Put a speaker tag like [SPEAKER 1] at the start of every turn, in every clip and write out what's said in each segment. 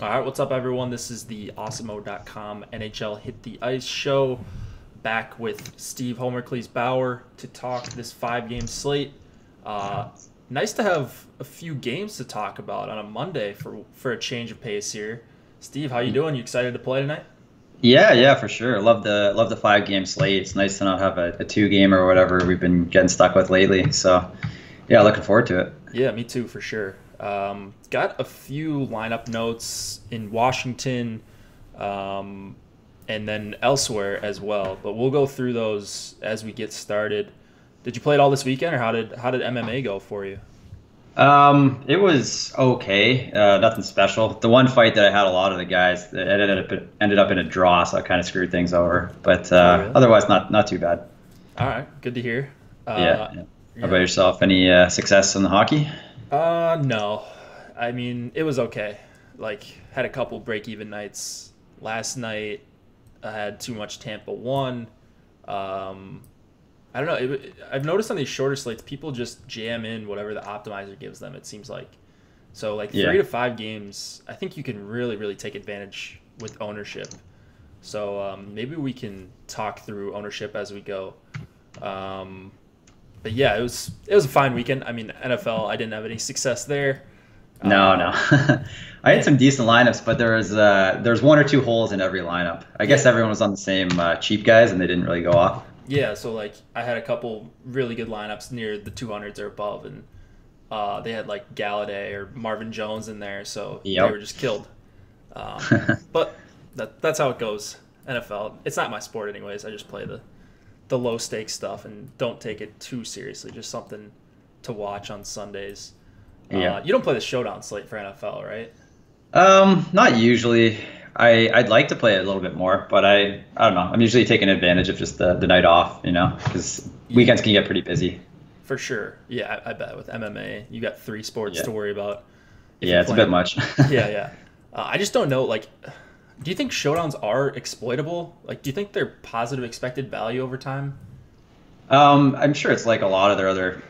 [SPEAKER 1] All right, what's up, everyone? This is the Awesemo.com NHL Hit the Ice show. Back with Steve Homercleese Bauer to talk this 5-game slate. Nice to have a few games to talk about on a Monday for a change of pace here. Steve, how you doing? You excited to play tonight?
[SPEAKER 2] Yeah, for sure. Love the 5-game slate. It's nice to not have a 2-game or whatever we've been getting stuck with lately. So, yeah, looking forward to it.
[SPEAKER 1] Yeah, me too, for sure. Got a few lineup notes in Washington and then elsewhere as well, but we'll go through those as we get started. Did you play it all this weekend, or how did MMA go for you?
[SPEAKER 2] It was okay. Nothing special. The one fight that I had a lot of the guys that ended up in a draw, so I kind of screwed things over. But
[SPEAKER 1] Really?
[SPEAKER 2] otherwise, not too bad.
[SPEAKER 1] All right, good to hear.
[SPEAKER 2] Yeah. How about yourself? Any success in the hockey?
[SPEAKER 1] No. I mean, it was okay. Like, had a couple break-even nights. Last night, I had too much Tampa 1. I don't know. I've noticed on these shorter slates, people just jam in whatever the optimizer gives them, it seems like. So, like, 3 to 5 games, I think you can really, really take advantage with ownership. So, maybe we can talk through ownership as we go. But yeah, it was a fine weekend. I mean, NFL, I didn't have any success there.
[SPEAKER 2] No. I had some decent lineups, but there's one or two holes in every lineup. I guess everyone was on the same cheap guys, and they didn't really go off.
[SPEAKER 1] Yeah, so like I had a couple really good lineups near the 200s or above, and they had like Galladay or Marvin Jones in there, so they were just killed. But that's how it goes. NFL, it's not my sport anyways. I just play the low stakes stuff and don't take it too seriously. Just something to watch on Sundays.
[SPEAKER 2] Yeah.
[SPEAKER 1] You don't play the showdown slate for NFL, right?
[SPEAKER 2] Not usually. I'd like to play it a little bit more, but I don't know. I'm usually taking advantage of just the night off, because weekends can get pretty busy.
[SPEAKER 1] For sure. Yeah, I bet with MMA, you got 3 sports to worry about.
[SPEAKER 2] Yeah, it's a bit much.
[SPEAKER 1] Yeah. I just don't know, like, do you think showdowns are exploitable? Like, do you think they're positive expected value over time?
[SPEAKER 2] I'm sure it's like a lot of their other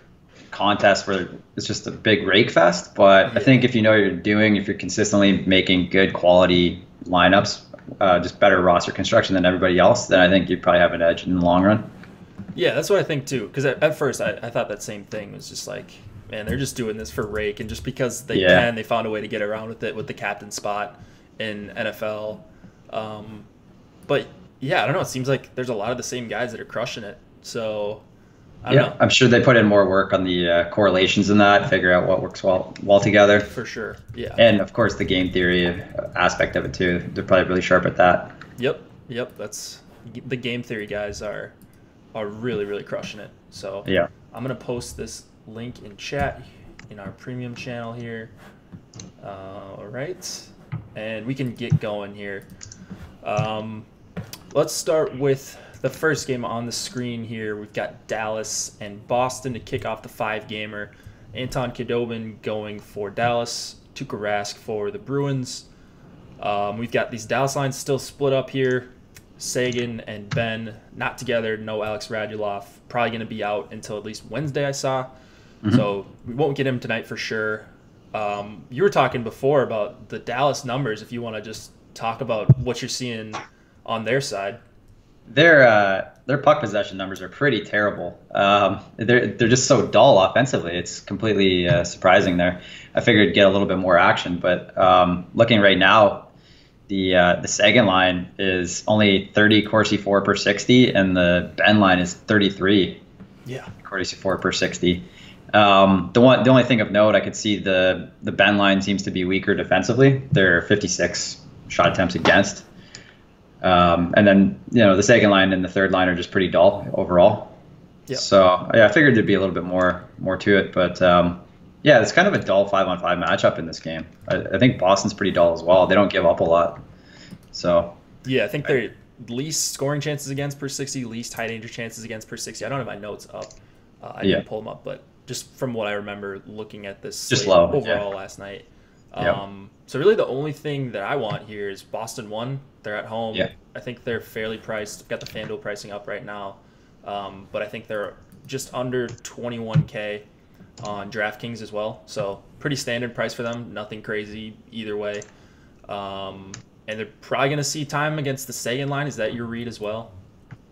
[SPEAKER 2] contests where it's just a big rake fest, but I think if you know what you're doing, if you're consistently making good quality lineups, just better roster construction than everybody else, then I think you'd probably have an edge in the long run.
[SPEAKER 1] Yeah, that's what I think too. Because at first I thought that same thing. Was just like, man, they're just doing this for rake, and just because they can, they found a way to get around with it with the captain spot in NFL. But yeah, I don't know. It seems like there's a lot of the same guys that are crushing it. So I don't know.
[SPEAKER 2] I'm sure they put in more work on the correlations in that, figure out what works well together.
[SPEAKER 1] For sure, yeah.
[SPEAKER 2] And of course the game theory aspect of it too. They're probably really sharp at that.
[SPEAKER 1] Yep. That's the game theory guys are really, really crushing it. So
[SPEAKER 2] yeah,
[SPEAKER 1] I'm gonna post this link in chat in our premium channel here. All right, and we can get going here. Let's start with the first game on the screen here. We've got Dallas and Boston to kick off the 5-gamer. Anton Khudobin going for Dallas, Tuukka Rask for the Bruins. We've got these Dallas lines still split up here. Sagan and Ben not together. No Alex Radulov. Probably going to be out until at least Wednesday, I saw. So we won't get him tonight for sure. You were talking before about the Dallas numbers. If you want to just talk about what you're seeing on their side.
[SPEAKER 2] Their puck possession numbers are pretty terrible. They're just so dull offensively. It's completely surprising there. I figured it'd get a little bit more action, but looking right now, the Sagan line is only 30 Corsi 4 per 60, and the Ben line is 33 Corsi 4 per 60. The only thing of note, I could see the Ben line seems to be weaker defensively. They're 56 shot attempts against. And then, the second line and the third line are just pretty dull overall. Yep. So, yeah, I figured there'd be a little bit more to it. But, yeah, it's kind of a dull 5-on-5 matchup in this game. I think Boston's pretty dull as well. They don't give up a lot. So,
[SPEAKER 1] yeah, I think they're least scoring chances against per 60, least high danger chances against per 60. I don't have my notes up. I didn't pull them up, but just from what I remember looking at this
[SPEAKER 2] just low
[SPEAKER 1] overall last night. So really the only thing that I want here is Boston 1. They're at home. I think they're fairly priced. I've got the FanDuel pricing up right now. But I think they're just under 21K on DraftKings as well. So pretty standard price for them. Nothing crazy either way. And they're probably going to see time against the Sagan line. Is that your read as well?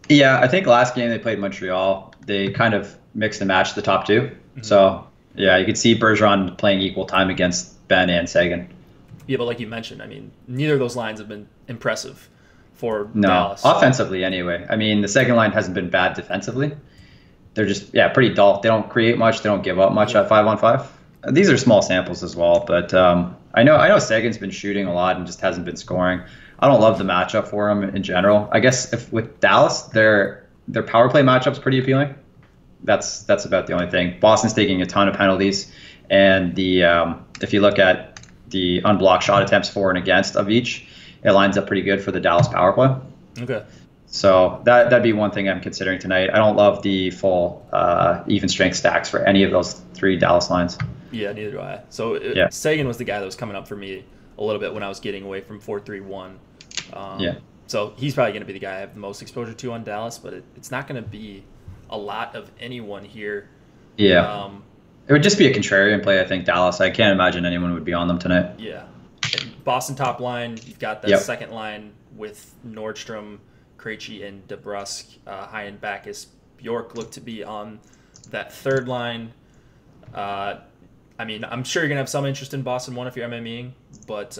[SPEAKER 2] Yeah, I think last game they played Montreal, they kind of mixed and matched the top two. Mm-hmm. So, yeah, you could see Bergeron playing equal time against Ben and Sagan.
[SPEAKER 1] Yeah, but like you mentioned, I mean, neither of those lines have been impressive for Dallas.
[SPEAKER 2] No, offensively anyway. I mean, the second line hasn't been bad defensively. They're just, pretty dull. They don't create much. They don't give up much at 5-on-5. These are small samples as well, but I know Sagan's been shooting a lot and just hasn't been scoring. I don't love the matchup for him in general. I guess if with Dallas, their power play matchup's pretty appealing. That's about the only thing. Boston's taking a ton of penalties, and if you look at the unblocked shot attempts for and against of each, it lines up pretty good for the Dallas power play.
[SPEAKER 1] Okay.
[SPEAKER 2] So that'd be one thing I'm considering tonight. I don't love the full even strength stacks for any of those three Dallas lines.
[SPEAKER 1] Yeah, neither do I. So Sagan was the guy that was coming up for me a little bit when I was getting away from 4-3-1. So he's probably going to be the guy I have the most exposure to on Dallas, but it's not going to be a lot of anyone here.
[SPEAKER 2] Yeah. It would just be a contrarian play, I think, Dallas. I can't imagine anyone would be on them tonight.
[SPEAKER 1] Yeah. Boston top line, you've got that second line with Nordstrom, Krejci, and DeBrusk. Heinen, Backus, Bjork look to be on that third line. I mean, I'm sure you're going to have some interest in Boston 1 if you're MMEing, but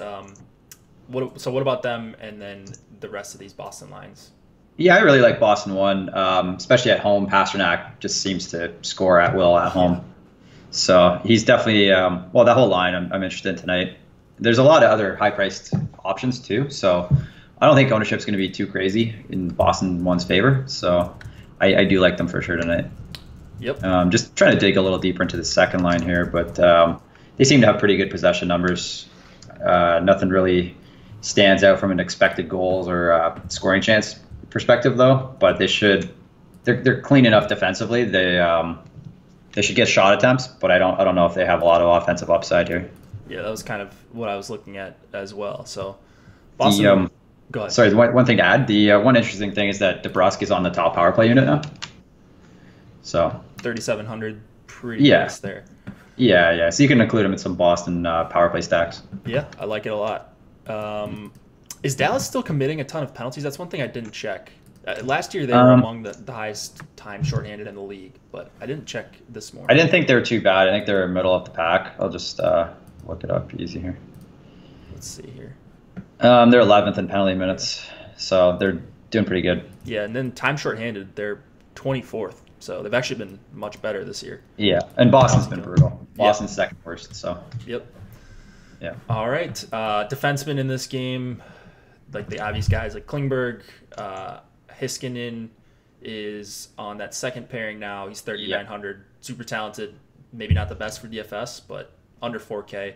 [SPEAKER 1] what about them and then the rest of these Boston lines? Yeah,
[SPEAKER 2] I really like Boston 1, especially at home. Pasternak just seems to score at will at home. So he's definitely, that whole line I'm interested in tonight. There's a lot of other high-priced options too, so I don't think ownership's going to be too crazy in Boston 1's favor. So I do like them for sure tonight.
[SPEAKER 1] Yep.
[SPEAKER 2] Just trying to dig a little deeper into the second line here, but they seem to have pretty good possession numbers. Nothing really stands out from an expected goals or scoring chance perspective, though. But they're clean enough defensively. They should get shot attempts, but I don't know if they have a lot of offensive upside here.
[SPEAKER 1] Yeah, that was kind of what I was looking at as well. So Boston. Go ahead.
[SPEAKER 2] Sorry, one thing to add. The one interesting thing is that DeBrusk is on the top power play unit now. So
[SPEAKER 1] 3,700, pretty nice there.
[SPEAKER 2] Yeah. So you can include him in some Boston power play stacks.
[SPEAKER 1] Yeah, I like it a lot. Is Dallas still committing a ton of penalties? That's one thing I didn't check. Last year they were among the highest time shorthanded in the league, but I didn't check this morning.
[SPEAKER 2] I didn't think they were too bad. I think they're middle of the pack. I'll just look it up easy here.
[SPEAKER 1] Let's see here.
[SPEAKER 2] They're 11th in penalty minutes, so they're doing pretty good.
[SPEAKER 1] Yeah, and then time shorthanded, they're 24th. So they've actually been much better this year.
[SPEAKER 2] Yeah, and Boston's been brutal. Boston's second worst, so.
[SPEAKER 1] Yep.
[SPEAKER 2] Yeah.
[SPEAKER 1] All right. Defensemen in this game, like the obvious guys like Klingberg, Heiskanen is on that second pairing now. He's 3,900, super talented. Maybe not the best for DFS, but under 4K.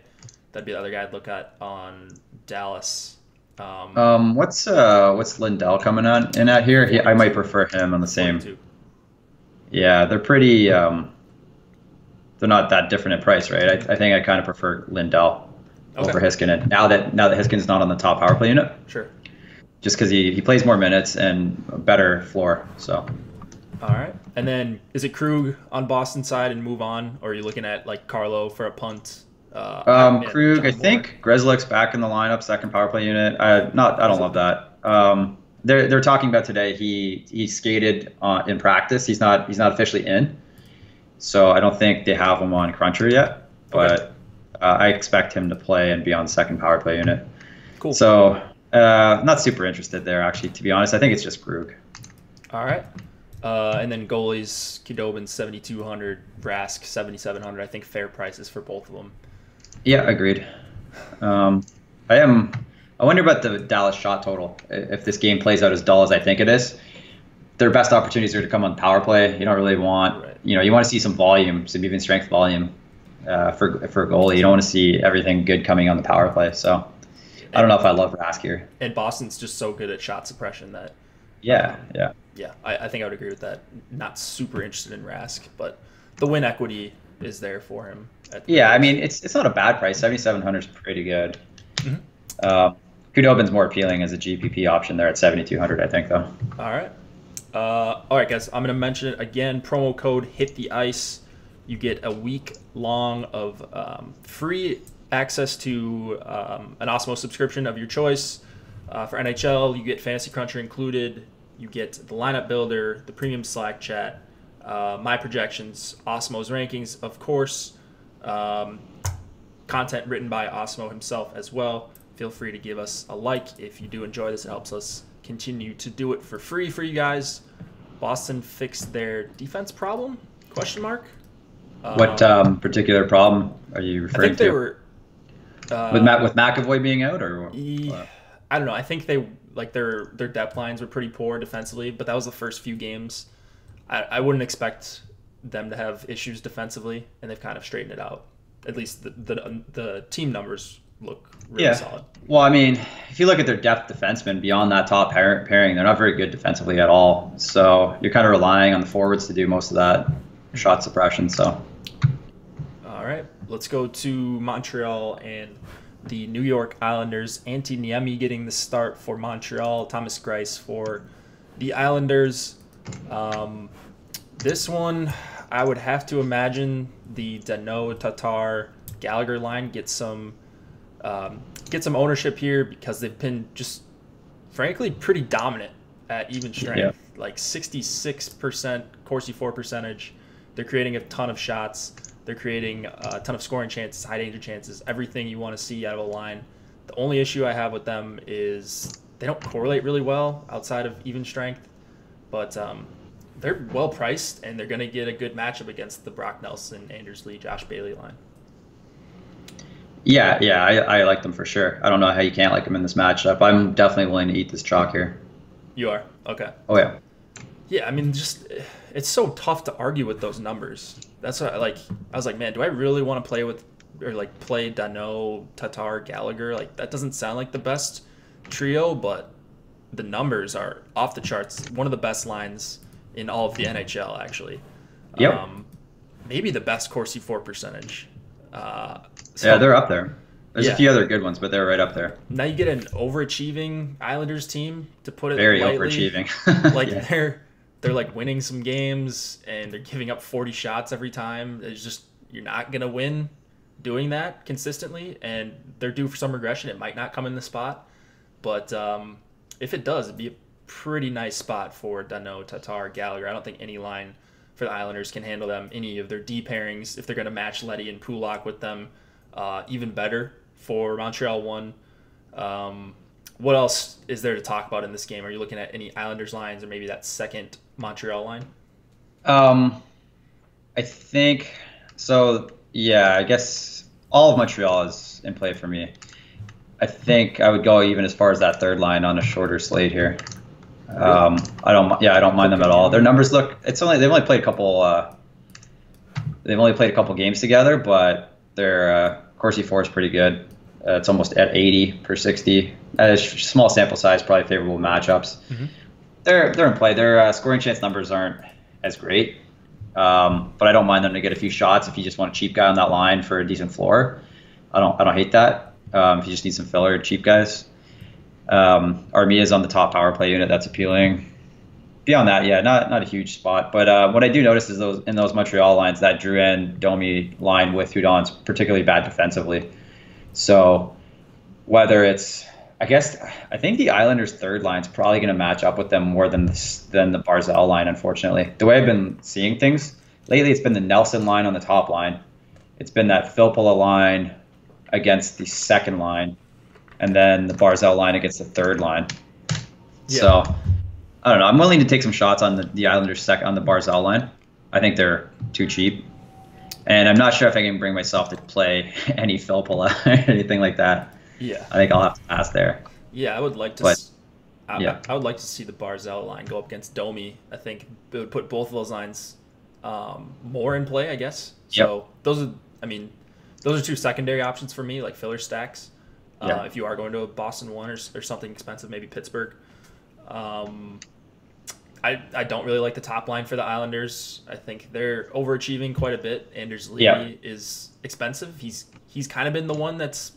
[SPEAKER 1] That'd be the other guy I'd look at on Dallas.
[SPEAKER 2] What's Lindell coming in at here? I might prefer him on the same.
[SPEAKER 1] 42.
[SPEAKER 2] Yeah, they're pretty. They're not that different in price, right? I think I kind of prefer Lindell over Heiskanen. Now that Heiskanen's not on the top power play unit.
[SPEAKER 1] Sure.
[SPEAKER 2] Just because he plays more minutes and a better floor. So.
[SPEAKER 1] All right, and then is it Krug on Boston side and move on, or are you looking at like Carlo for a punt?
[SPEAKER 2] Krug, I think Grzelcyk's back in the lineup, second power play unit. I don't love that. They're talking about today. He skated in practice. He's not officially in, so I don't think they have him on Cruncher yet. But I expect him to play and be on the second power play unit.
[SPEAKER 1] Cool.
[SPEAKER 2] So not super interested there, actually, to be honest. I think it's just Krug.
[SPEAKER 1] All right. And then goalies, Khudobin 7,200, Rask 7,700. I think fair prices for both of them.
[SPEAKER 2] Yeah, agreed. I wonder about the Dallas shot total. If this game plays out as dull as I think it is, their best opportunities are to come on power play. You don't really want, you want to see some volume, some even strength volume for a goalie. You don't want to see everything good coming on the power play. So I don't know if I love Rask here.
[SPEAKER 1] And Boston's just so good at shot suppression that.
[SPEAKER 2] Yeah.
[SPEAKER 1] I think I would agree with that. Not super interested in Rask, but the win equity is there for him.
[SPEAKER 2] I mean, it's not a bad price. 7,700 is pretty good. Mm-hmm. Khudobin's more appealing as a GPP option there at 7,200, I think, though.
[SPEAKER 1] All right, guys. I'm going to mention it again. Promo code HITTHEICE You get a week long of free access to an Osmo subscription of your choice. For NHL, you get Fantasy Cruncher included. You get the lineup builder, the premium Slack chat, my projections, Osmo's rankings, of course, content written by Osmo himself as well. Feel free to give us a like if you do enjoy this. It helps us continue to do it for free for you guys. Boston fixed their defense problem? Question mark.
[SPEAKER 2] What particular problem are you referring to?
[SPEAKER 1] I think they were
[SPEAKER 2] with McAvoy being out, or what?
[SPEAKER 1] I don't know. I think they their depth lines were pretty poor defensively, but that was the first few games. I wouldn't expect them to have issues defensively, and they've kind of straightened it out. At least the team numbers look really solid.
[SPEAKER 2] Well, I mean, if you look at their depth defensemen beyond that top pairing, they're not very good defensively at all. So you're kind of relying on the forwards to do most of that shot suppression. So.
[SPEAKER 1] All right, let's go to Montreal and the New York Islanders. Antti Niemi getting the start for Montreal. Thomas Greiss for the Islanders. This one, I would have to imagine the Danault, Tatar, Gallagher line get some ownership here because they've been just, frankly, pretty dominant at even strength. Yeah. Like 66% Corsi for percentage. They're creating a ton of shots. They're creating a ton of scoring chances, high danger chances, everything you want to see out of a line. The only issue I have with them is they don't correlate really well outside of even strength, but they're well priced and they're going to get a good matchup against the Brock Nelson, Anders Lee, Josh Bailey line.
[SPEAKER 2] Yeah, I like them for sure. I don't know how you can't like them in this matchup. I'm definitely willing to eat this chalk here.
[SPEAKER 1] You are? Okay.
[SPEAKER 2] Oh, yeah.
[SPEAKER 1] Yeah, I mean, just it's so tough to argue with those numbers. That's what I was like, man, do I really want to play with or play Danault, Tatar, Gallagher? That doesn't sound like the best trio, but the numbers are off the charts. One of the best lines in all of the NHL, actually.
[SPEAKER 2] Yep.
[SPEAKER 1] Maybe the best Corsi for percentage.
[SPEAKER 2] Yeah, they're up there. There's a few other good ones, but they're right up there.
[SPEAKER 1] Now you get an overachieving Islanders team, to put it
[SPEAKER 2] very
[SPEAKER 1] lightly.
[SPEAKER 2] Overachieving.
[SPEAKER 1] They're winning some games and they're giving up 40 shots every time. It's just, you're not going to win doing that consistently, and they're due for some regression. It might not come in the spot, but if it does, it'd be a pretty nice spot for Danault, Tatar, Gallagher. I don't think any line for the Islanders can handle them. Any of their D pairings, if they're going to match Leddy and Pulock with them, even better for Montreal one. What else is there to talk about in this game? Are you looking at any Islanders lines or maybe that second Montreal line?
[SPEAKER 2] I think so. Yeah, I guess all of Montreal is in play for me. I think I would go even as far as that third line on a shorter slate here. I don't mind them at all. Their numbers look. They've only played a couple. They've only played a couple games together, but their Corsi for is pretty good. It's almost at 80 per 60. Small sample size, probably favorable matchups. Mm-hmm. They're in play. Their scoring chance numbers aren't as great, but I don't mind them to get a few shots if you just want a cheap guy on that line for a decent floor. I don't hate that. If you just need some filler, cheap guys. Armia's on the top power play unit. That's appealing. Beyond that, yeah, not a huge spot. But what I do notice is in those Montreal lines, that Drouin Domi line with Hudon's particularly bad defensively. So whether it's, I think the Islanders' third line is probably going to match up with them more than the Barzal line, unfortunately. The way I've been seeing things lately, it's been the Nelson line on the top line. It's been that Filppula line against the second line, and then the Barzal line against the third line. Yeah. So I don't know. I'm willing to take some shots on the Islanders' on the Barzal line. I think they're too cheap. And I'm not sure if I can bring myself to play any Filppula or anything like that.
[SPEAKER 1] Yeah,
[SPEAKER 2] I think I'll have to pass there.
[SPEAKER 1] Yeah, I would like to. I would like to see the Barzal line go up against Domi. I think it would put both of those lines more in play, I guess. So those are two secondary options for me, like filler stacks. If you are going to a Boston one or something expensive, maybe Pittsburgh. I don't really like the top line for the Islanders. I think they're overachieving quite a bit. Anders Lee is expensive. He's kind of been the one that's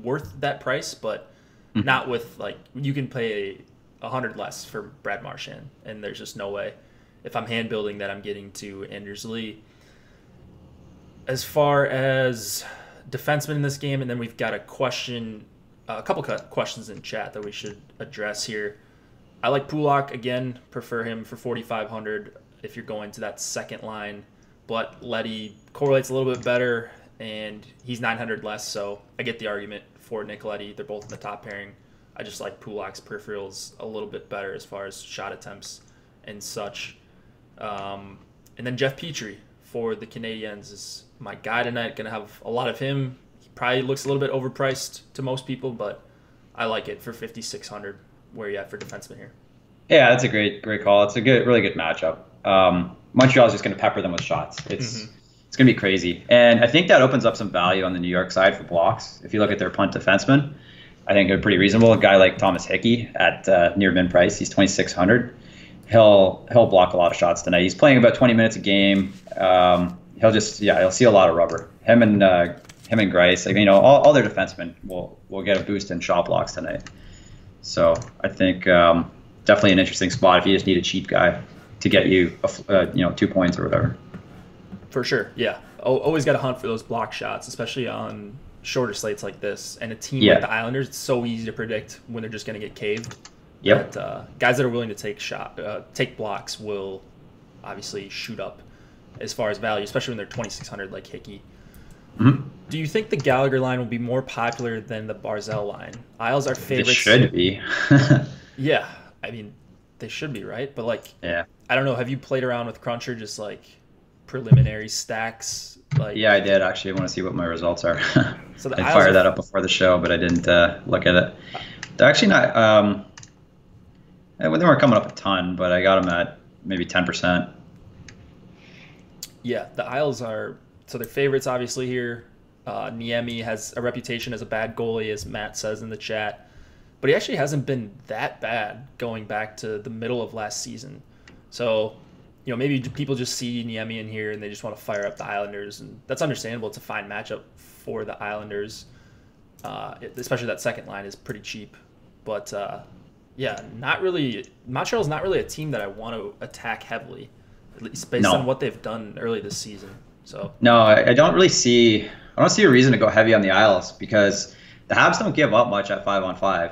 [SPEAKER 1] worth that price, but not with you can pay 100 less for Brad Marchand, and there's just no way if I'm hand building that I'm getting to Anders Lee. as far as defensemen in this game, and then we've got a couple questions in chat that we should address here. I like Pulak again. Prefer him for 4,500 if you're going to that second line. But Leddy correlates a little bit better, and he's 900 less. So I get the argument for Nick Leddy. They're both in the top pairing. I just like Pulak's peripherals a little bit better as far as shot attempts and such. And then Jeff Petrie for the Canadiens is my guy tonight. Going to have a lot of him. He probably looks a little bit overpriced to most people, but I like it for 5,600. Where are you at for defenseman here?
[SPEAKER 2] Yeah, that's a great call. It's a really good matchup. Montreal's just going to pepper them with shots. It's going to be crazy. And I think that opens up some value on the New York side for blocks. If you look at their punt defensemen, I think they're pretty reasonable. A guy like Thomas Hickey at near min price, he's 2,600. He'll block a lot of shots tonight. He's playing about 20 minutes a game. He'll see a lot of rubber. Him and Grice, all their defensemen will get a boost in shot blocks tonight. So I think definitely an interesting spot if you just need a cheap guy to get you 2 points or whatever.
[SPEAKER 1] For sure, yeah. Always got to hunt for those block shots, especially on shorter slates like this. And a team like the Islanders, it's so easy to predict when they're just going to get caved.
[SPEAKER 2] Yep.
[SPEAKER 1] But guys that are willing to take blocks will obviously shoot up as far as value, especially when they're 2,600 like Hickey.
[SPEAKER 2] Mm-hmm.
[SPEAKER 1] Do you think the Gallagher line will be more popular than the Barzal line? Isles are favorites.
[SPEAKER 2] It should be.
[SPEAKER 1] Yeah, I mean, they should be, right? But I don't know. Have you played around with Cruncher, just like preliminary stacks?
[SPEAKER 2] Yeah, I did actually. I want to see what my results are.
[SPEAKER 1] So
[SPEAKER 2] I fired that up before the show, but I didn't look at it. They're actually not. They weren't coming up a ton, but I got them at maybe 10%.
[SPEAKER 1] Yeah, the Isles are. So they're favorites, obviously, here. Niemi has a reputation as a bad goalie, as Matt says in the chat. But he actually hasn't been that bad going back to the middle of last season. So, maybe people just see Niemi in here and they just want to fire up the Islanders. And that's understandable. It's a fine matchup for the Islanders. Especially that second line is pretty cheap. But, not really. Montreal's not really a team that I want to attack heavily, at least based on what they've done early this season. So
[SPEAKER 2] no, I don't see a reason to go heavy on the Isles because the Habs don't give up much at 5-on-5,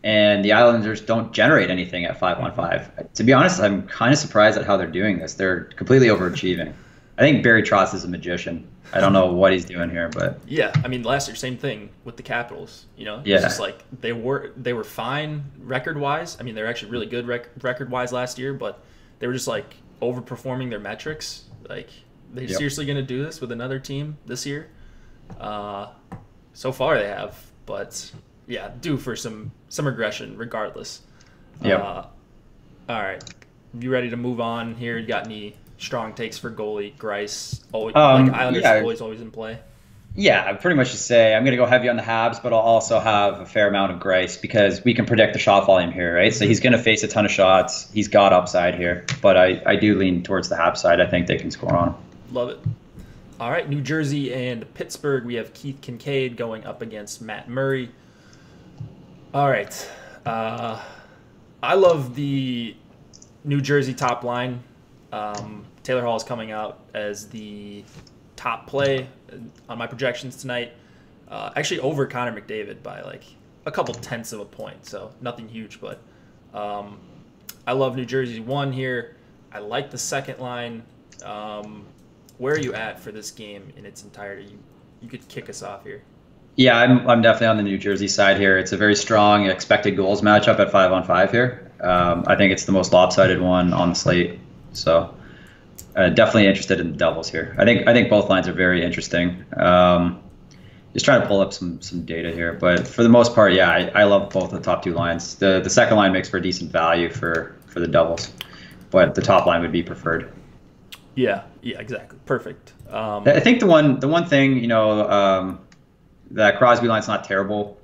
[SPEAKER 2] and the Islanders don't generate anything at 5-on-5. To be honest, I'm kind of surprised at how they're doing this. They're completely overachieving. I think Barry Trotz is a magician. I don't know what he's doing here, but
[SPEAKER 1] yeah, I mean last year same thing with the Capitals. It's just like they were fine record wise. I mean they're actually really good record wise last year, but they were just like overperforming their metrics. Like. They seriously going to do this with another team this year? So far they have, but due for some aggression regardless.
[SPEAKER 2] Yeah.
[SPEAKER 1] All right, you ready to move on here? You got any strong takes for goalie Grice? Islanders goalie's always in play.
[SPEAKER 2] Yeah, I pretty much just say I'm going to go heavy on the Habs, but I'll also have a fair amount of Grice because we can predict the shot volume here, right? So he's going to face a ton of shots. He's got upside here, but I do lean towards the Habs side. I think they can score on him.
[SPEAKER 1] Love it. All right, New Jersey and Pittsburgh. We have Keith Kincaid going up against Matt Murray. All right. I love the New Jersey top line. Taylor Hall is coming out as the top play on my projections tonight. Actually over Connor McDavid by like a couple tenths of a point, so nothing huge. But I love New Jersey 1 here. I like the second line. Where are you at for this game in its entirety? You could kick us off here.
[SPEAKER 2] Yeah, I'm definitely on the New Jersey side here. It's a very strong expected goals matchup at 5-on-5 here. I think it's the most lopsided one on the slate. So definitely interested in the Devils here. I think both lines are very interesting. Just trying to pull up some data here, but for the most part, I love both the top two lines. The second line makes for decent value for the Devils, but the top line would be preferred.
[SPEAKER 1] Yeah, exactly. Perfect.
[SPEAKER 2] I think the one thing, that Crosby line's not terrible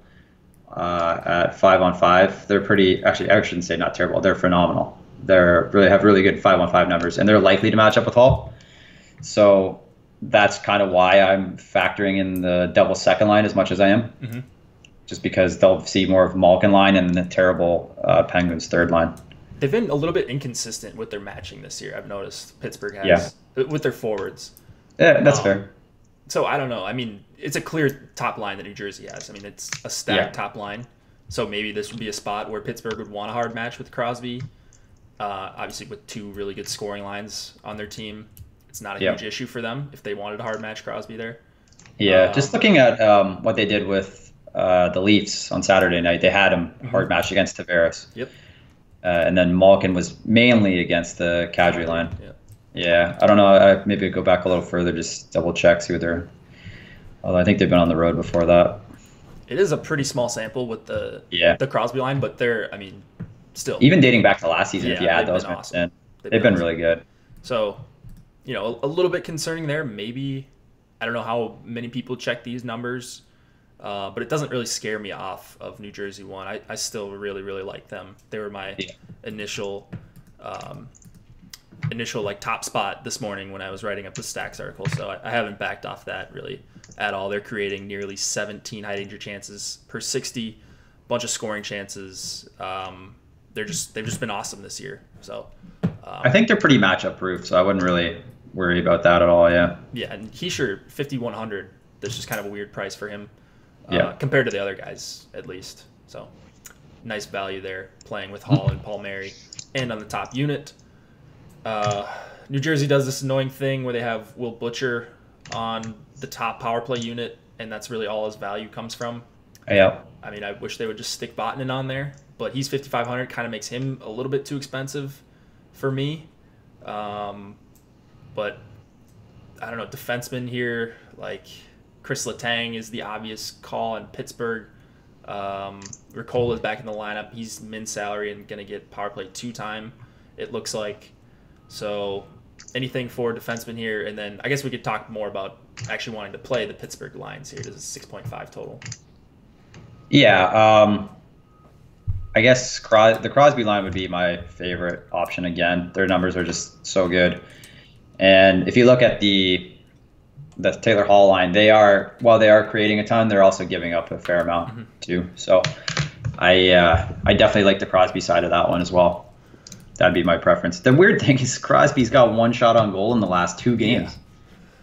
[SPEAKER 2] at 5-on-5. They're pretty, actually, I shouldn't say not terrible. They're phenomenal. Have really good 5-on-5 numbers, and they're likely to match up with Hall. So that's kind of why I'm factoring in the Devils second line as much as I am, just because they'll see more of Malkin line and the terrible Penguins third line.
[SPEAKER 1] They've been a little bit inconsistent with their matching this year. I've noticed Pittsburgh has with their forwards.
[SPEAKER 2] Yeah, that's fair.
[SPEAKER 1] So I don't know. I mean, it's a clear top line that New Jersey has. I mean, it's a stacked top line. So maybe this would be a spot where Pittsburgh would want a hard match with Crosby. Obviously, with two really good scoring lines on their team, it's not a huge issue for them if they wanted a hard match Crosby there.
[SPEAKER 2] Yeah, just looking at what they did with the Leafs on Saturday night, they had him hard match against Tavares.
[SPEAKER 1] Yep.
[SPEAKER 2] And then Malkin was mainly against the Kadri line.
[SPEAKER 1] Yep.
[SPEAKER 2] Yeah, I don't know. Maybe go back a little further, just double check, see what they're. Although I think they've been on the road before that.
[SPEAKER 1] It is a pretty small sample with the Crosby line, but they're, I mean, still.
[SPEAKER 2] Even dating back to last season, if you add those
[SPEAKER 1] awesome.
[SPEAKER 2] in, they've been really good.
[SPEAKER 1] So, a little bit concerning there. Maybe, I don't know how many people check these numbers, but it doesn't really scare me off of New Jersey one. I still really, really like them. They were my initial like top spot this morning when I was writing up the Stacks article. So I haven't backed off that really at all. They're creating nearly 17 high danger chances per 60, bunch of scoring chances. They've just been awesome this year. So
[SPEAKER 2] I think they're pretty matchup proof. So I wouldn't really worry about that at all. Yeah.
[SPEAKER 1] Yeah, and Heischer 5,100. That's just kind of a weird price for him.
[SPEAKER 2] Compared
[SPEAKER 1] to the other guys at least. So nice value there playing with Hall and Palmieri. And on the top unit. New Jersey does this annoying thing where they have Will Butcher on the top power play unit, and that's really all his value comes from.
[SPEAKER 2] Yeah.
[SPEAKER 1] I mean, I wish they would just stick Vatanen on there, but he's 5,500, kind of makes him a little bit too expensive for me. But I don't know, defenseman here, like Chris Letang is the obvious call in Pittsburgh. Ricola is back in the lineup. He's min salary and going to get power play 2 time, it looks like. So anything for defenseman here, and then I guess we could talk more about actually wanting to play the Pittsburgh lines here. This is 6.5 total.
[SPEAKER 2] Yeah, I guess the Crosby line would be my favorite option again. Their numbers are just so good. And if you look at the Taylor Hall line, while they are creating a ton, they're also giving up a fair amount too. So I definitely like the Crosby side of that one as well. That'd be my preference. The weird thing is Crosby's got 1 shot on goal in the last 2 games. Yeah.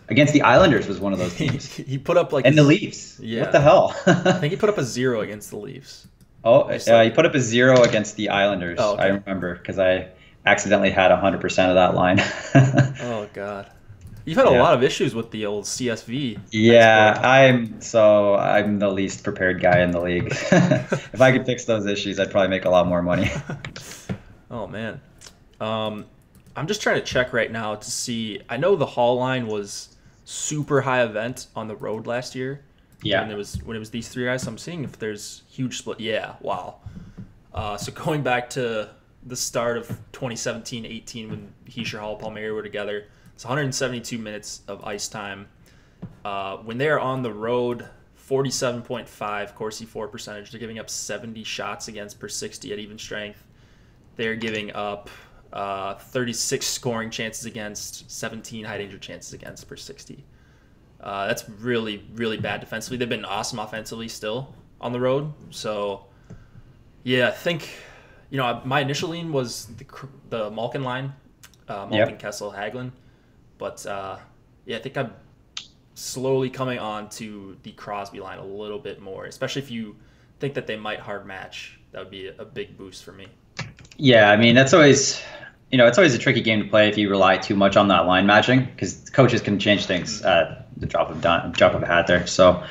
[SPEAKER 2] Against the Islanders was one of those teams.
[SPEAKER 1] He put up
[SPEAKER 2] and the Leafs. Yeah. What the hell?
[SPEAKER 1] I think he put up a 0 against the Leafs.
[SPEAKER 2] Oh, he put up a 0 against the Islanders. Oh, okay. I remember because I accidentally had 100% of that line.
[SPEAKER 1] Oh God. You've had a lot of issues with the old CSV.
[SPEAKER 2] Yeah, I'm the least prepared guy in the league. If I could fix those issues, I'd probably make a lot more money.
[SPEAKER 1] Oh man, I'm just trying to check right now to see. I know the Hall line was super high event on the road last year.
[SPEAKER 2] Yeah,
[SPEAKER 1] when it was these 3 guys. So I'm seeing if there's huge split. Yeah, wow. So going back to the start of 2017-18 when Heischer, Hall, Palmieri were together, it's 172 minutes of ice time. When they're on the road, 47.5 Corsi for percentage. They're giving up 70 shots against per 60 at even strength. They're giving up 36 scoring chances against, 17 high danger chances against per 60. That's really, really bad defensively. They've been awesome offensively still on the road. So, yeah, I think, my initial lean was the Malkin line, Malkin, Kessel, Hagelin. But, I think I'm slowly coming on to the Crosby line a little bit more, especially if you think that they might hard match. That would be a big boost for me.
[SPEAKER 2] Yeah, I mean, that's always, it's always a tricky game to play if you rely too much on that line matching because coaches can change things at the drop of a hat there. So,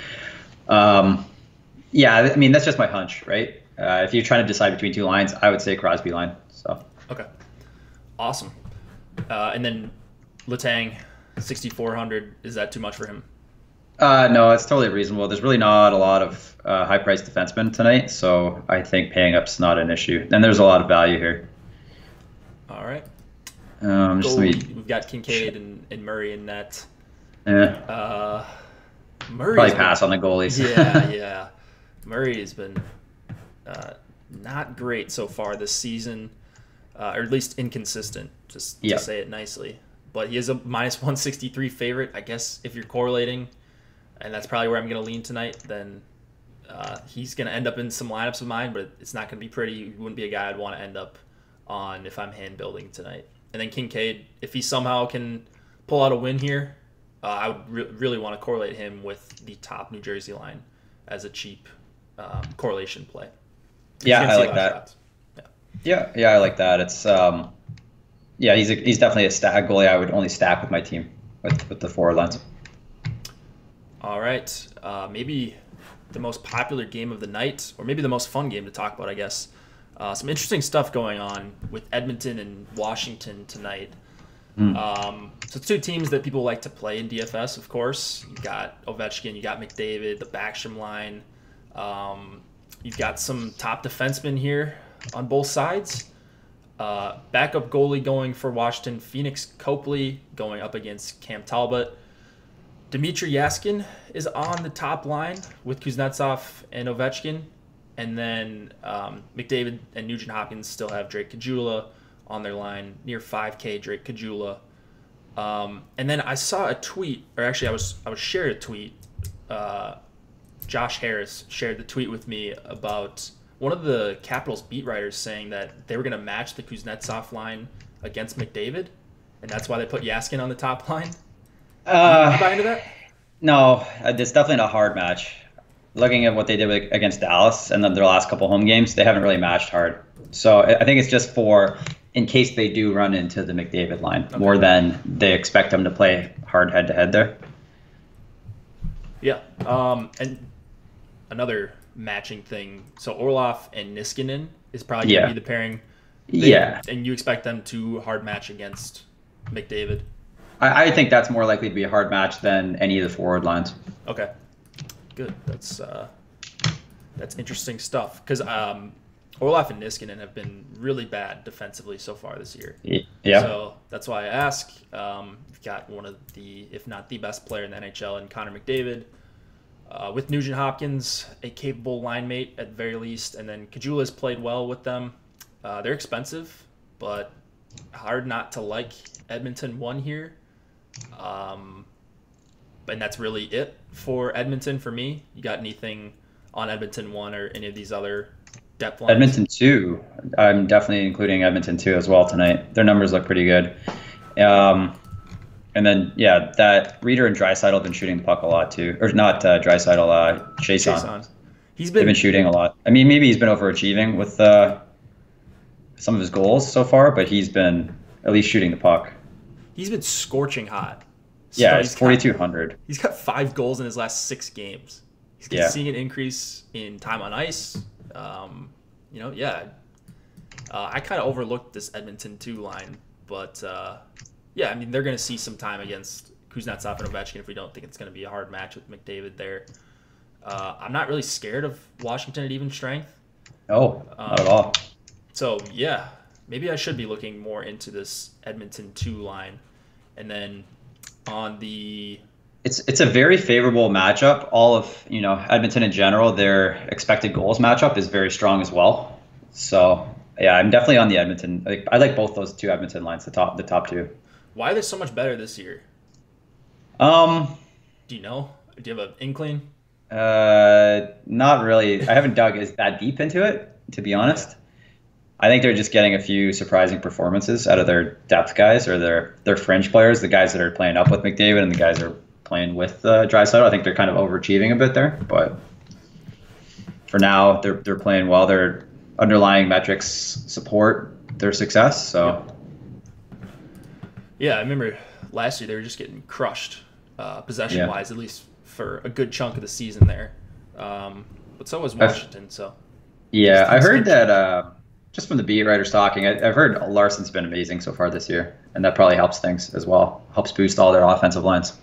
[SPEAKER 2] yeah, I mean, that's just my hunch, right? If you're trying to decide between 2 lines, I would say Crosby line. So
[SPEAKER 1] okay, awesome. And then Letang, 6,400. Is that too much for him?
[SPEAKER 2] No, it's totally reasonable. There's really not a lot of high-priced defensemen tonight, so I think paying up's not an issue. And there's a lot of value here.
[SPEAKER 1] All right.
[SPEAKER 2] We've
[SPEAKER 1] got Kincaid and Murray in net.
[SPEAKER 2] Yeah.
[SPEAKER 1] Murray
[SPEAKER 2] probably pass on the goalies.
[SPEAKER 1] Yeah. Murray has been not great so far this season, or at least inconsistent, just to say it nicely. But he is a minus 163 favorite. I guess if you're correlating, and that's probably where I'm going to lean tonight, then he's going to end up in some lineups of mine, but it's not going to be pretty. He wouldn't be a guy I'd want to end up on if I'm hand building tonight. And then Kincaid, if he somehow can pull out a win here, I would really want to correlate him with the top New Jersey line as a cheap correlation play.
[SPEAKER 2] Yeah, I like that. Yeah, I like that. It's he's definitely a goalie I would only stack with my team with the forward lines.
[SPEAKER 1] All right, maybe the most popular game of the night, or maybe the most fun game to talk about, I guess. Some interesting stuff going on with Edmonton and Washington tonight. So two teams that people like to play in DFS, of course. You've got Ovechkin, you got McDavid, the Backstrom line. You've got some top defensemen here on both sides. Backup goalie going for Washington, Phoenix Copley going up against Cam Talbot. Dmitry Yaskin is on the top line with Kuznetsov and Ovechkin. And then McDavid and Nugent Hopkins still have Drake Caggiula on their line, near 5K Drake Caggiula. And then I saw a tweet, or actually I was shared a tweet. Josh Harris shared the tweet with me about one of the Capitals beat writers saying that they were going to match the Kuznetsov line against McDavid, and that's why they put Yaskin on the top line. You buy into that?
[SPEAKER 2] No, it's definitely not a hard match. Looking at what they did against Dallas and then their last couple home games, they haven't really matched hard. So I think it's just for in case they do run into the McDavid line more than they expect them to play hard head-to-head there.
[SPEAKER 1] Yeah. And another matching thing. So Orlov and Niskanen is probably going to be the pairing. And you expect them to hard match against McDavid?
[SPEAKER 2] I think that's more likely to be a hard match than any of the forward lines.
[SPEAKER 1] Okay. Good. That's interesting stuff. Because Orlov and Niskanen have been really bad defensively so far this year.
[SPEAKER 2] Yeah.
[SPEAKER 1] So that's why I ask. You've got one of the, if not the best player in the NHL, in Connor McDavid. With Nugent Hopkins, a capable line mate at the very least, and then Caggiula's played well with them. They're expensive, but hard not to like Edmonton 1 here. And that's really it for Edmonton for me. You got anything on Edmonton 1 or any of these other depth lines?
[SPEAKER 2] Edmonton 2. I'm definitely including Edmonton 2 as well tonight. Their numbers look pretty good. And then, that Reeder and Draisaitl have been shooting the puck a lot too. Or not Draisaitl, Chiasson. They've been shooting a lot. I mean, maybe he's been overachieving with some of his goals so far, but he's been at least shooting the puck.
[SPEAKER 1] He's been scorching hot.
[SPEAKER 2] So it's 4,200.
[SPEAKER 1] He's got 5 goals in his last 6 games. He's seeing an increase in time on ice. I kind of overlooked this Edmonton 2 line, but I mean, they're going to see some time against Kuznetsov and Ovechkin if we don't think it's going to be a hard match with McDavid there. I'm not really scared of Washington at even strength.
[SPEAKER 2] No, not at all.
[SPEAKER 1] So, maybe I should be looking more into this Edmonton 2 line. And then on the...
[SPEAKER 2] It's a very favorable matchup. All of, Edmonton in general, their expected goals matchup is very strong as well. So, I'm definitely on the Edmonton. I like both those two Edmonton lines, the top two.
[SPEAKER 1] Why are they so much better this year?
[SPEAKER 2] Do
[SPEAKER 1] you know? Do you have an inkling?
[SPEAKER 2] Not really. I haven't dug that deep into it, to be honest. Yeah. I think they're just getting a few surprising performances out of their depth guys or their fringe players, the guys that are playing up with McDavid and the guys that are playing with Draisaitl. I think they're kind of overachieving a bit there, but for now, they're playing well. Their underlying metrics support their success. So,
[SPEAKER 1] I remember last year they were just getting crushed possession-wise, at least for a good chunk of the season there. But so was Washington.
[SPEAKER 2] I heard that. Just from the beat writers talking, I've heard Larson's been amazing so far this year, and that probably helps things as well. Helps boost all their offensive lines.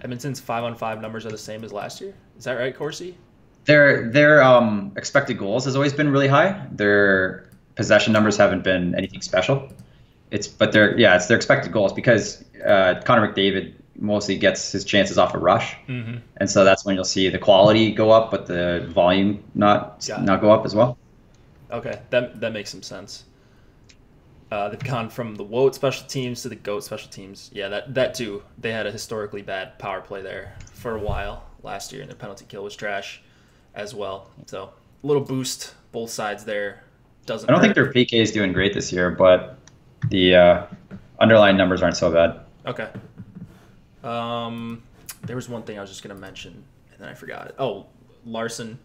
[SPEAKER 1] Edmonton's 5-on-5 numbers are the same as last year. Is that right, Corsi?
[SPEAKER 2] Their expected goals has always been really high. Their possession numbers haven't been anything special. It's their expected goals because Connor McDavid mostly gets his chances off a rush, and so that's when you'll see the quality go up, but the volume not go up as well.
[SPEAKER 1] Okay, that makes some sense. They've gone from the WOAT special teams to the GOAT special teams. Yeah, that too. They had a historically bad power play there for a while last year, and their penalty kill was trash as well. So a little boost both sides there. I
[SPEAKER 2] don't think their PK is doing great this year, but the underlying numbers aren't so bad.
[SPEAKER 1] Okay. There was one thing I was just gonna mention, and then I forgot it. Oh, Larson,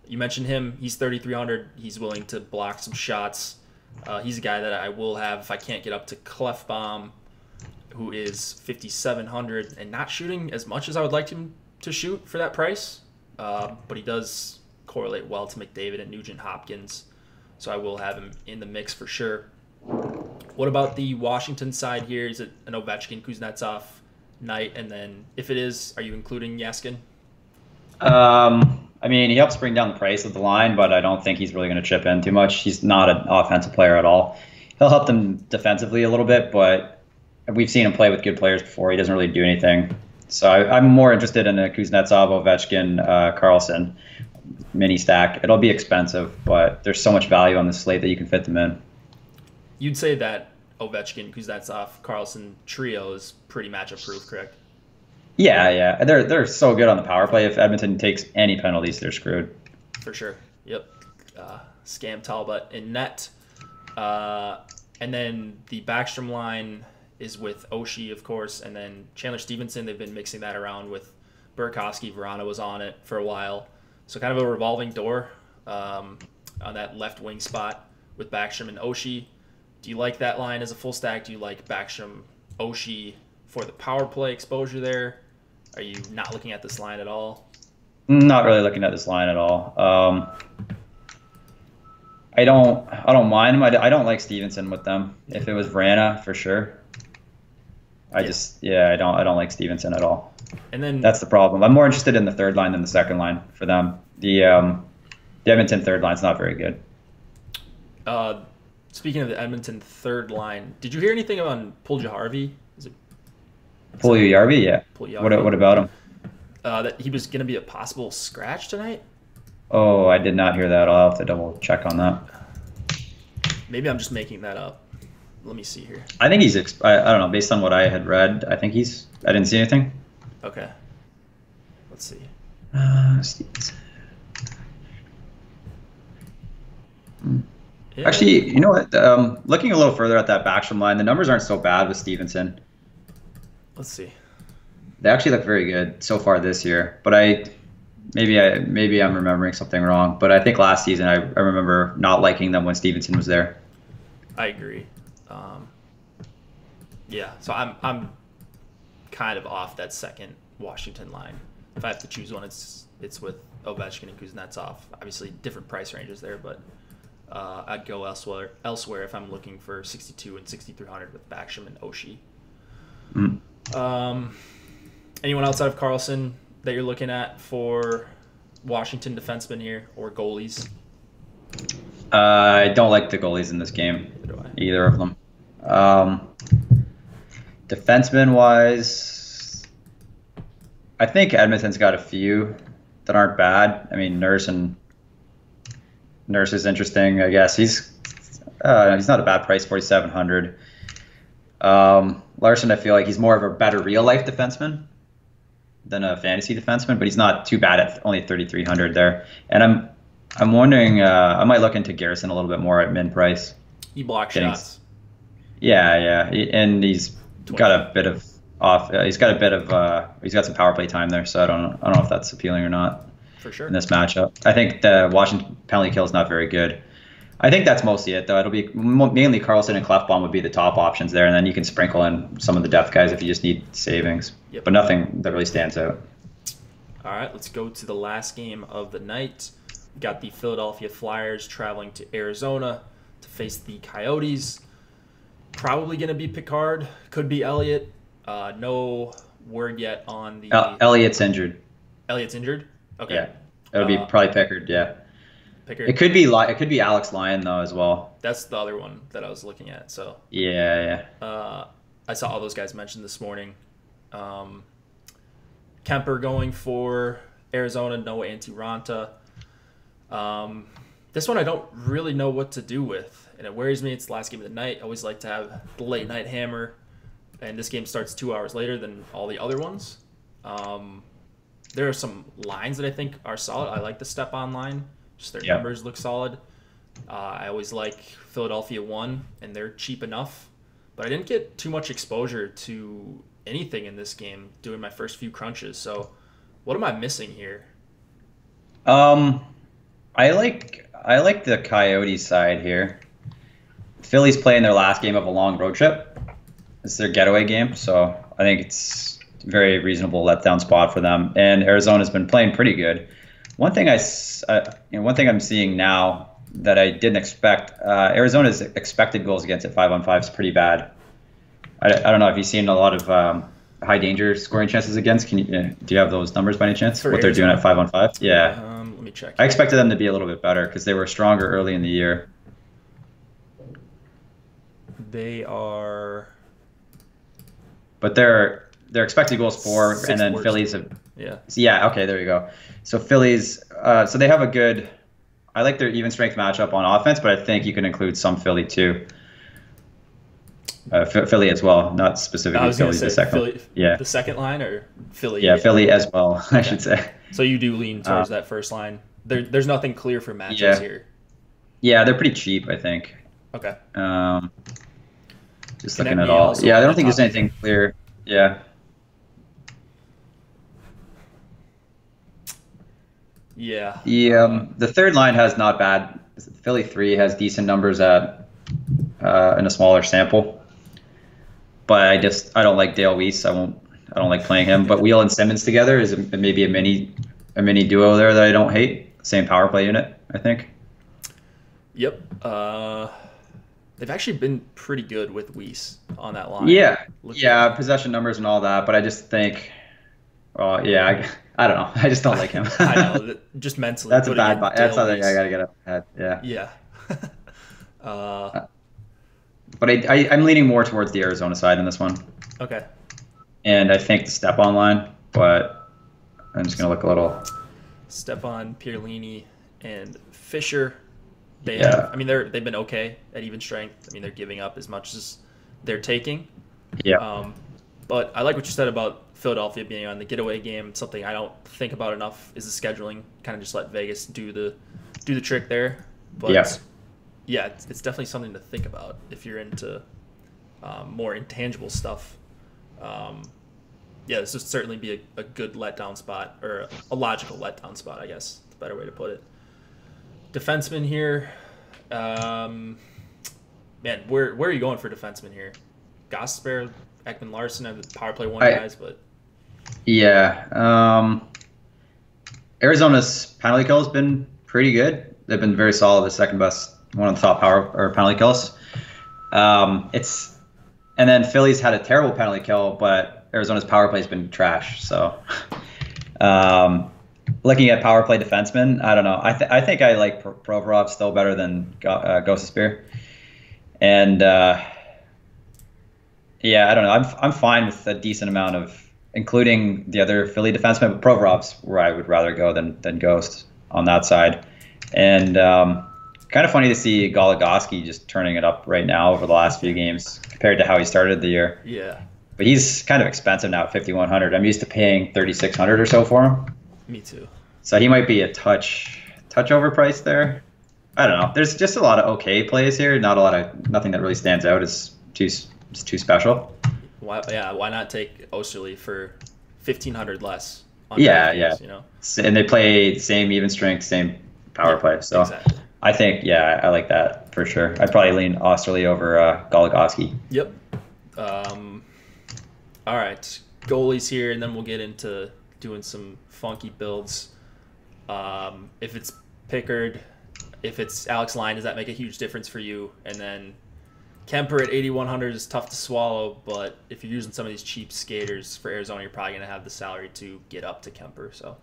[SPEAKER 1] you mentioned him. He's 3,300. He's willing to block some shots. He's a guy that I will have if I can't get up to Clefbaum, who is 5,700 and not shooting as much as I would like him to shoot for that price. But he does correlate well to McDavid and Nugent Hopkins, so I will have him in the mix for sure. What about the Washington side here? Is it an Ovechkin, Kuznetsov night? And then if it is, are you including Yaskin?
[SPEAKER 2] I mean, he helps bring down the price of the line, but I don't think he's really going to chip in too much. He's not an offensive player at all. He'll help them defensively a little bit, but we've seen him play with good players before. He doesn't really do anything. So I'm more interested in a Kuznetsov, Ovechkin, Carlson mini stack. It'll be expensive, but there's so much value on this slate that you can fit them in.
[SPEAKER 1] You'd say that Ovechkin, Kuznetsov, Carlson trio is pretty matchup proof, correct?
[SPEAKER 2] Yeah. They're so good on the power play. If Edmonton takes any penalties, they're screwed.
[SPEAKER 1] For sure. Yep. Scam Talbot in net. And then the Backstrom line is with Oshie, of course, and then Chandler Stevenson. They've been mixing that around with Burakovsky. Verana was on it for a while. So kind of a revolving door on that left wing spot with Backstrom and Oshie. Do you like that line as a full stack? Do you like Backstrom, Oshie for the power play exposure there? Are you not looking at this line at all?
[SPEAKER 2] Not really looking at this line at all. I don't mind him. I don't like Stevenson with them. If it was Verana, for sure. I don't like Stevenson at all.
[SPEAKER 1] And then
[SPEAKER 2] that's the problem. I'm more interested in the third line than the second line for them. The Edmonton third line's not very good.
[SPEAKER 1] Speaking of the Edmonton third line, did you hear anything on Puljujarvi?
[SPEAKER 2] Puljujarvi, yeah.
[SPEAKER 1] Puljujarvi.
[SPEAKER 2] What about him?
[SPEAKER 1] That he was going to be a possible scratch tonight?
[SPEAKER 2] Oh, I did not hear that. I'll have to double check on that.
[SPEAKER 1] Maybe I'm just making that up. Let me see here.
[SPEAKER 2] I think he's, I don't know, based on what I had read, I didn't see anything.
[SPEAKER 1] Okay. Let's see.
[SPEAKER 2] Stevenson. Yeah. Actually, you know what? Looking a little further at that Backstrom line, the numbers aren't so bad with Stevenson.
[SPEAKER 1] Let's see.
[SPEAKER 2] They actually look very good so far this year, but maybe I'm remembering something wrong. But I think last season I remember not liking them when Stevenson was there.
[SPEAKER 1] I agree. Yeah, so I'm kind of off that second Washington line. If I have to choose one, it's with Ovechkin and Kuznetsov. Obviously, different price ranges there, but I'd go elsewhere if I'm looking for 62 and 6,300 with Backstrom and Oshie. Anyone outside of Carlson that you're looking at for Washington defensemen here or goalies?
[SPEAKER 2] I don't like the goalies in this game, either of them. Defenseman-wise, I think Edmonton's got a few that aren't bad. I mean, Nurse is interesting, I guess. He's not a bad price, 4,700. Larson, I feel like he's more of a better real-life defenseman than a fantasy defenseman, but he's not too bad at only 3,300 there. And I'm wondering, I might look into Garrison a little bit more at min price.
[SPEAKER 1] He blocks shots.
[SPEAKER 2] Yeah, and he's got a bit of he's got some power play time there, so I don't know if that's appealing or not.
[SPEAKER 1] For sure.
[SPEAKER 2] In this matchup, I think the Washington penalty kill is not very good. I think that's mostly it, though. It'll be mainly Carlson and Clefbaum would be the top options there, and then you can sprinkle in some of the depth guys if you just need savings.
[SPEAKER 1] Yep.
[SPEAKER 2] But nothing that really stands out.
[SPEAKER 1] All right, let's go to the last game of the night. We got the Philadelphia Flyers traveling to Arizona to face the Coyotes. Probably going to be Picard. Could be Elliott. No word yet on the...
[SPEAKER 2] Elliott's injured.
[SPEAKER 1] Elliott's injured? Okay.
[SPEAKER 2] Yeah, it'll be probably Pickard, yeah.
[SPEAKER 1] Pickard.
[SPEAKER 2] It could be Alex Lyon, though, as well.
[SPEAKER 1] That's the other one that I was looking at. So
[SPEAKER 2] Yeah.
[SPEAKER 1] I saw all those guys mentioned this morning. Kemper going for Arizona, Noah Antti-Ranta. This one I don't really know what to do with, and it worries me. It's the last game of the night. I always like to have the late night hammer, and this game starts 2 hours later than all the other ones. There are some lines that I think are solid. I like the step-on line. Just their numbers look solid. I always like Philadelphia 1, and they're cheap enough. But I didn't get too much exposure to anything in this game doing my first few crunches. So what am I missing here?
[SPEAKER 2] I like the Coyotes side here. Philly's playing their last game of a long road trip. It's their getaway game, so I think it's a very reasonable letdown spot for them. And Arizona's been playing pretty good. One thing one thing I'm seeing now that I didn't expect, Arizona's expected goals against at 5-on-5 is pretty bad. I don't know if you've seen a lot of high danger scoring chances against. Do you have those numbers by any chance?
[SPEAKER 1] For
[SPEAKER 2] what they're doing at 5-on-5? Yeah.
[SPEAKER 1] Let me check.
[SPEAKER 2] I expected them to be a little bit better because they were stronger early in the year.
[SPEAKER 1] They are.
[SPEAKER 2] But their expected goals for, and then
[SPEAKER 1] worst.
[SPEAKER 2] Phillies have.
[SPEAKER 1] Yeah.
[SPEAKER 2] Yeah. Okay. There you go. So Phillies. So they have a good. I like their even strength matchup on offense, but I think you can include some Philly too. Philly as well, not specifically Philly. The second.
[SPEAKER 1] Philly,
[SPEAKER 2] yeah.
[SPEAKER 1] The second line or Philly.
[SPEAKER 2] Yeah, Philly as well. I should say.
[SPEAKER 1] So you do lean towards that first line. There's nothing clear for matchups here.
[SPEAKER 2] Yeah, they're pretty cheap, I think.
[SPEAKER 1] Okay.
[SPEAKER 2] Just looking at all. Yeah, I don't think there's anything clear. Yeah.
[SPEAKER 1] Yeah.
[SPEAKER 2] The third line has not bad. Philly 3 has decent numbers at in a smaller sample. But I don't like Dale Weiss. I don't like playing him. But Wheel and Simmons together is maybe a mini duo there that I don't hate. Same power play unit, I think.
[SPEAKER 1] Yep. They've actually been pretty good with Weiss on that line.
[SPEAKER 2] Yeah. Possession numbers and all that. But I just think, I don't know. I just don't like him.
[SPEAKER 1] I know. Just mentally.
[SPEAKER 2] That's a bad. That's something I gotta get up ahead. Yeah.
[SPEAKER 1] Yeah.
[SPEAKER 2] But I'm leaning more towards the Arizona side in this one.
[SPEAKER 1] Okay.
[SPEAKER 2] And I think the Stepan line, but I'm just gonna look a little.
[SPEAKER 1] Stepan, Pierlini, and Fisher. They've been okay at even strength. I mean, they're giving up as much as they're taking.
[SPEAKER 2] Yeah.
[SPEAKER 1] But I like what you said about Philadelphia being on the getaway game. Something I don't think about enough is the scheduling. Kind of just let Vegas do the trick there. But yeah, it's definitely something to think about if you're into more intangible stuff. This would certainly be a good letdown spot, or a logical letdown spot, I guess. That's a better way to put it. Defenseman here. Man, where are you going for defenseman here? Gosper, Ekman Larson have the power play guys, but
[SPEAKER 2] yeah. Arizona's penalty kill has been pretty good. They've been very solid. The second best, one of the top power or penalty kills. And then Philly's had a terrible penalty kill, but Arizona's power play has been trash. So, looking at power play defensemen, I don't know. I think I like Provorov still better than Gostisbehere. And I don't know. I'm fine with a decent amount of including the other Philly defensemen, but Provorov's where I would rather go than Ghost on that side. And kind of funny to see Goligoski just turning it up right now over the last few games compared to how he started the year.
[SPEAKER 1] Yeah.
[SPEAKER 2] But he's kind of expensive now at $5,100. I'm used to paying $3,600 or so for him.
[SPEAKER 1] Me too.
[SPEAKER 2] So he might be a touch overpriced there. I don't know. There's just a lot of okay plays here. Nothing that really stands out as too special.
[SPEAKER 1] Why not take Osterley for $1,500 less?
[SPEAKER 2] Yeah.
[SPEAKER 1] You know?
[SPEAKER 2] And they play same even strength, same power play. So exactly. I think, I like that for sure. I'd probably lean Osterley over Goligoski.
[SPEAKER 1] Yep. All right, goalies here, and then we'll get into doing some funky builds. If it's Pickard, if it's Alex Line, does that make a huge difference for you? And then Kemper at 8,100 is tough to swallow, but if you're using some of these cheap skaters for Arizona, you're probably going to have the salary to get up to Kemper. So.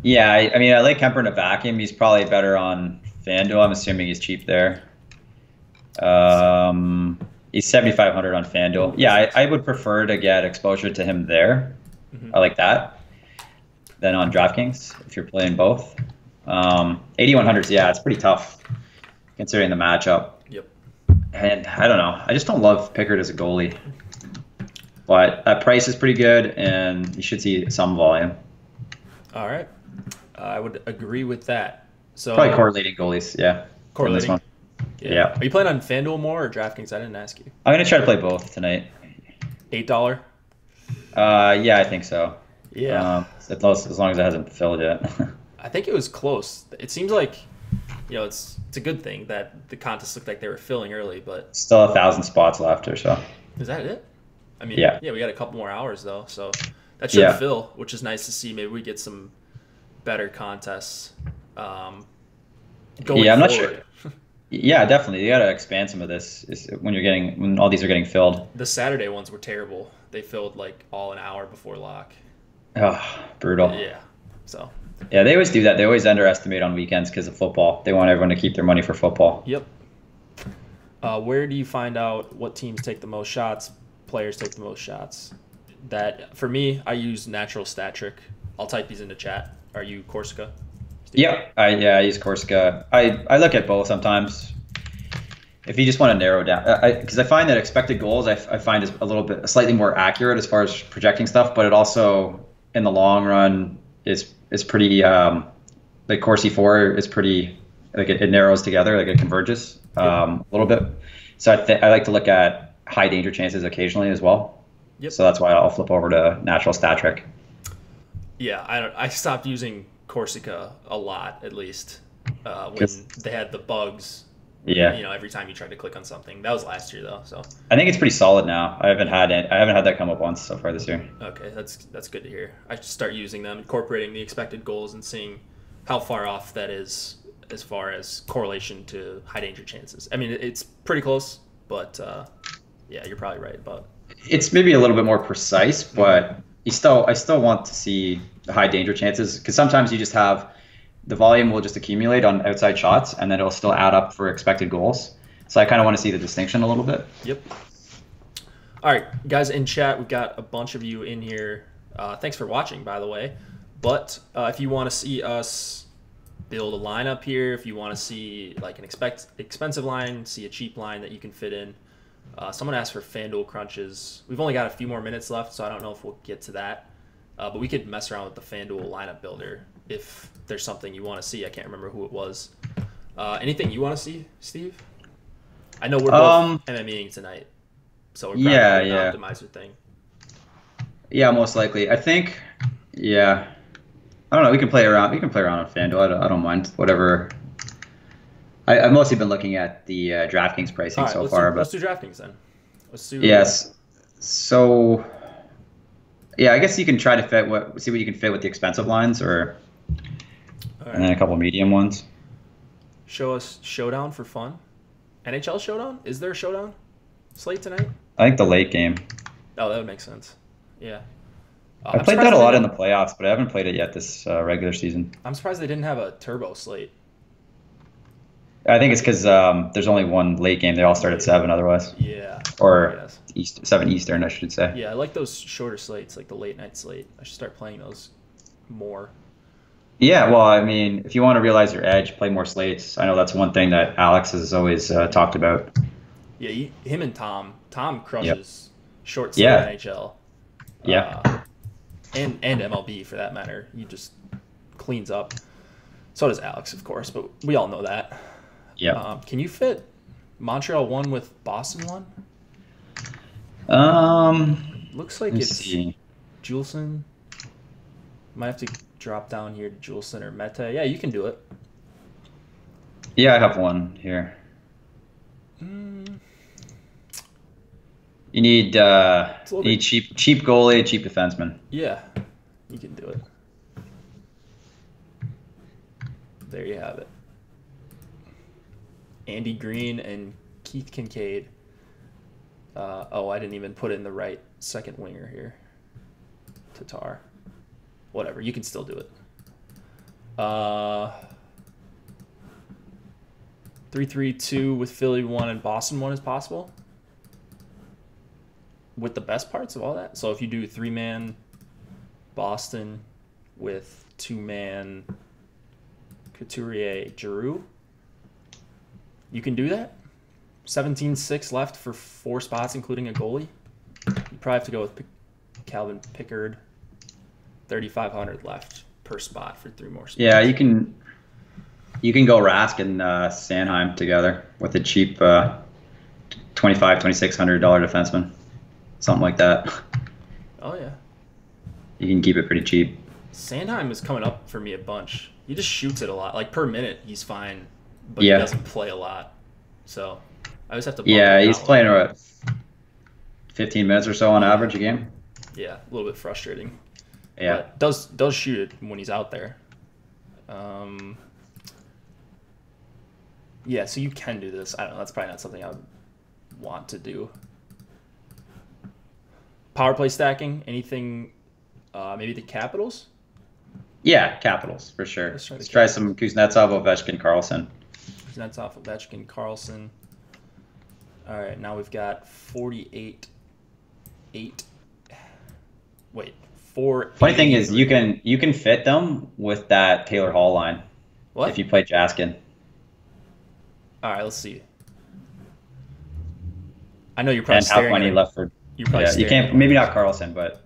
[SPEAKER 2] Yeah, I like Kemper in a vacuum. He's probably better on FanDuel. I'm assuming he's cheap there. He's 7,500 on FanDuel. Yeah, I would prefer to get exposure to him there. Mm-hmm. I like that. Than on DraftKings if you're playing both. 8,100, it's pretty tough considering the matchup.
[SPEAKER 1] Yep.
[SPEAKER 2] And I don't know. I just don't love Pickard as a goalie. But that price is pretty good, and you should see some volume.
[SPEAKER 1] All right. I would agree with that. So
[SPEAKER 2] probably correlating goalies,
[SPEAKER 1] Correlating.
[SPEAKER 2] Yeah.
[SPEAKER 1] Are you playing on FanDuel more or DraftKings? I didn't ask you.
[SPEAKER 2] I'm going to try to play both tonight.
[SPEAKER 1] $8.
[SPEAKER 2] Yeah, I think so.
[SPEAKER 1] Yeah,
[SPEAKER 2] As long as it hasn't filled yet.
[SPEAKER 1] I think it was close. It seems like it's a good thing that the contest looked like they were filling early, but
[SPEAKER 2] Still 1,000 spots left or so.
[SPEAKER 1] is that it? I mean,
[SPEAKER 2] Yeah.
[SPEAKER 1] yeah, we got a couple more hours though, so that should
[SPEAKER 2] Yeah.
[SPEAKER 1] fill, which is nice to see. Maybe we get some better contests going
[SPEAKER 2] Yeah, I'm not
[SPEAKER 1] forward.
[SPEAKER 2] sure. Yeah, definitely. You got to expand some of this when all these are getting filled.
[SPEAKER 1] The Saturday ones were terrible. They filled like all an hour before lock.
[SPEAKER 2] Oh, brutal.
[SPEAKER 1] Yeah, so
[SPEAKER 2] Yeah, they always do that. They always underestimate on weekends because of football. They want everyone to keep their money for football.
[SPEAKER 1] yep. Where do you find out what teams take the most shots, players take the most shots? That for me, I use natural stat trick. I'll type these into chat. Are you Corsica? Steve?
[SPEAKER 2] Yeah, I use Corsica. I look at both sometimes. If you just want to narrow down, because I find that expected goals I find is slightly more accurate as far as projecting stuff, but it also in the long run is pretty like Corsi 4 is pretty like it narrows together, like it converges a little bit. So I like to look at high danger chances occasionally as well.
[SPEAKER 1] Yep.
[SPEAKER 2] So that's why I'll flip over to natural stat trick.
[SPEAKER 1] Yeah, I stopped using Corsica a lot, at least when
[SPEAKER 2] 'Cause-
[SPEAKER 1] they had the bugs.
[SPEAKER 2] Yeah,
[SPEAKER 1] Every time you tried to click on something. That was last year though, so
[SPEAKER 2] I think it's pretty solid now. I haven't had that come up once so far this year.
[SPEAKER 1] okay, that's good to hear. I should start using them, incorporating the expected goals, and seeing how far off that is as far as correlation to high danger chances. I mean, it's pretty close, but yeah, you're probably right about.
[SPEAKER 2] It's maybe a little bit more precise, but I still want to see the high danger chances because sometimes you just have the volume will just accumulate on outside shots and then it'll still add up for expected goals. So I kind of want to see the distinction a little bit.
[SPEAKER 1] Yep. All right, guys in chat, we've got a bunch of you in here. Thanks for watching, by the way. But if you want to see us build a lineup here, if you want to see like an expensive line, see a cheap line that you can fit in. Someone asked for FanDuel crunches. We've only got a few more minutes left, so I don't know if we'll get to that. But we could mess around with the FanDuel lineup builder if there's something you want to see. I can't remember who it was. Anything you want to see, Steve? I know we're both MMEing tonight, so we're probably an optimizer thing.
[SPEAKER 2] Yeah, most likely. I think. Yeah, I don't know. We can play around. We can play around on FanDuel. I don't mind whatever. I've mostly been looking at the DraftKings pricing so far.
[SPEAKER 1] Let's do DraftKings then. Let's do.
[SPEAKER 2] Yes. So. Yeah, I guess you can try to see what you can fit with the expensive lines, and then a couple medium ones.
[SPEAKER 1] Show us Showdown for fun. NHL Showdown? Is there a Showdown slate tonight?
[SPEAKER 2] I think the late game.
[SPEAKER 1] Oh, that would make sense. Yeah.
[SPEAKER 2] I played that a lot in the playoffs, but I haven't played it yet this regular season.
[SPEAKER 1] I'm surprised they didn't have a turbo slate.
[SPEAKER 2] I think it's because there's only one late game. They all start at 7 otherwise.
[SPEAKER 1] Yeah.
[SPEAKER 2] Or 7 Eastern, I should say.
[SPEAKER 1] Yeah, I like those shorter slates, like the late night slate. I should start playing those more.
[SPEAKER 2] Yeah, well, I mean, if you want to realize your edge, play more slates. I know that's one thing that Alex has always talked about.
[SPEAKER 1] Yeah, him and Tom. Tom crushes short slate NHL.
[SPEAKER 2] Yeah.
[SPEAKER 1] And MLB for that matter. He just cleans up. So does Alex, of course, but we all know that.
[SPEAKER 2] Yeah.
[SPEAKER 1] Can you fit Montreal 1 with Boston
[SPEAKER 2] 1?
[SPEAKER 1] Looks like it's Juleson. Might have to drop down here to Juleson or Mete. Yeah, you can do it.
[SPEAKER 2] Yeah, I have one here. You need cheap goalie, cheap defenseman.
[SPEAKER 1] Yeah, you can do it. There you have it. Andy Green and Keith Kincaid. I didn't even put in the right second winger here. Tatar. Whatever, you can still do it. 3-3-2 with Philly 1 and Boston 1 is possible. With the best parts of all that. So if you do 3-man Boston with 2-man Couturier Giroux, you can do that. 17-6 left for 4 spots, including a goalie. You probably have to go with Calvin Pickard. 3,500 left per spot for 3 more spots.
[SPEAKER 2] Yeah, you can go Rask and Sanheim together with a cheap $2,500-$2,600 defenseman. something like that.
[SPEAKER 1] Oh yeah.
[SPEAKER 2] You can keep it pretty cheap.
[SPEAKER 1] Sandheim is coming up for me a bunch. He just shoots it a lot. Like per minute, he's fine, but he
[SPEAKER 2] Yeah.
[SPEAKER 1] doesn't play a lot. So I just have to bump
[SPEAKER 2] Yeah,
[SPEAKER 1] him
[SPEAKER 2] he's
[SPEAKER 1] down.
[SPEAKER 2] playing what, 15 minutes or so on average a game.
[SPEAKER 1] Yeah, a little bit frustrating.
[SPEAKER 2] Yeah.
[SPEAKER 1] But does shoot it when he's out there. Yeah, so you can do this. I don't know. That's probably not something I would want to do. Power play stacking. Anything? Maybe the Capitals.
[SPEAKER 2] Yeah, Capitals for sure.
[SPEAKER 1] Let's
[SPEAKER 2] Try some Kuznetsov, Ovechkin, Carlson.
[SPEAKER 1] Kuznetsov, Ovechkin, Carlson. All right, now we've got 48. 8. Wait, 4.
[SPEAKER 2] Funny thing is, you can fit them with that Taylor Hall line.
[SPEAKER 1] What?
[SPEAKER 2] If you play Jaskin.
[SPEAKER 1] All right, let's see. I know you're probably
[SPEAKER 2] And how
[SPEAKER 1] staring
[SPEAKER 2] money
[SPEAKER 1] at
[SPEAKER 2] left for?
[SPEAKER 1] You're probably
[SPEAKER 2] Yeah, you
[SPEAKER 1] staring
[SPEAKER 2] can't.
[SPEAKER 1] at
[SPEAKER 2] Maybe not Carlson, but